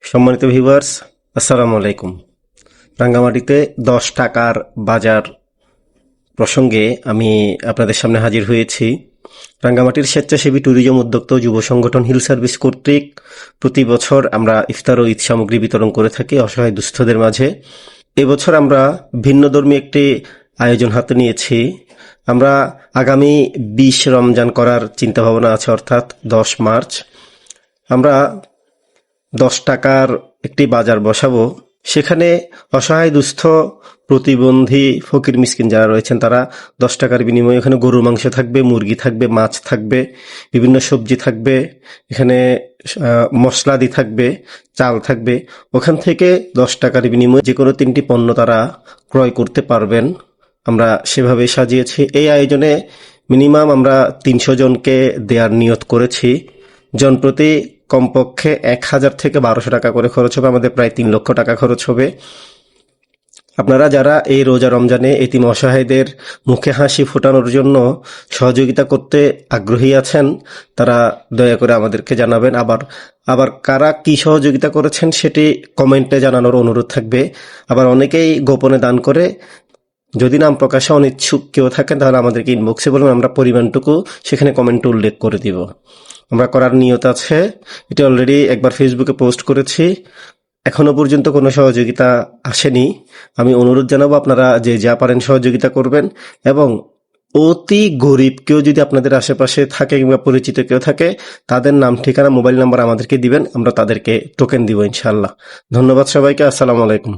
সম্মানিত ভিউয়ার্স, আসসালামু আলাইকুম। রাঙ্গামাটিতে 10 টাকার বাজার প্রসঙ্গে আমি আপনাদের সামনে হাজির হয়েছি। রাঙ্গামাটির স্বেচ্ছাসেবী ট্যুরিজম উদ্যোক্তা ও যুব সংগঠন হিল সার্ভিস কর্তৃক প্রতি বছর আমরা ইফতার ও ঈদ সামগ্রী বিতরণ করে থাকি অসহায় দুস্থদের মাঝে। এবছর আমরা ভিন্নধর্মী একটি আয়োজন হাতে নিয়েছি। আমরা আগামী 20 রমজান করার চিন্তাভাবনা আছে, অর্থাৎ 10 মার্চ আমরা 10 টাকার একটি বাজার বসাবো। সেখানে অসহায় দুস্থ প্রতিবন্ধী ফকির মিসকিন যারা রয়েছেন তারা 10 টাকার বিনিময়ে এখানে গরুর মাংস থাকবে, মুরগি থাকবে, মাছ থাকবে, বিভিন্ন সবজি থাকবে, এখানে মশলাদি থাকবে, চাল থাকবে। ওখান থেকে 10 টাকার বিনিময়ে যে কোনো 3টি পণ্য তারা ক্রয় করতে পারবেন। আমরা সেভাবে সাজিয়েছি। এই আয়োজনে মিনিমাম আমরা 300 জনকে দেওয়ার নিয়ত করেছি। জনপ্রতি কমপক্ষে 1000 থেকে 1200 টাকা করে খরচ হবে। আমাদের প্রায় 3 লক্ষ টাকা খরচ হবে। আপনারা যারা এই রোজা রমজানে এতিম অসহায়দের মুখে হাসি ফোটানোর জন্য সহযোগিতা করতে আগ্রহী আছেন, তারা দয়া করে আমাদেরকে জানাবেন। আবার কারা কি সহযোগিতা করেছেন সেটি কমেন্টে জানানোর অনুরোধ থাকবে। আবার অনেকেই গোপনে দান করে। যদি নাম প্রকাশে অনিচ্ছুক কেউ থাকেন তাহলে আমাদেরকে ইনবক্সে বলুন, আমরা পরিমাণটুকু সেখানে কমেন্টে উল্লেখ করে দিব। আমরা করার নিয়ত আছে। এটা অলরেডি একবার ফেসবুকে পোস্ট করেছি। এখনো পর্যন্ত কোনো সহযোগিতা আসেনি। আমি অনুরোধ জানাবো আপনারা যে যা পারেন সহযোগিতা করবেন, এবং অতি গরিব কেউ যদি আপনাদের আশেপাশে থাকে কিংবা পরিচিত কেউ থাকে তাদের নাম, ঠিকানা, মোবাইল নাম্বার আমাদেরকে দিবেন। আমরা তাদেরকে টোকেন দিব ইনশাআল্লাহ। ধন্যবাদ সবাইকে। আসসালামু আলাইকুম।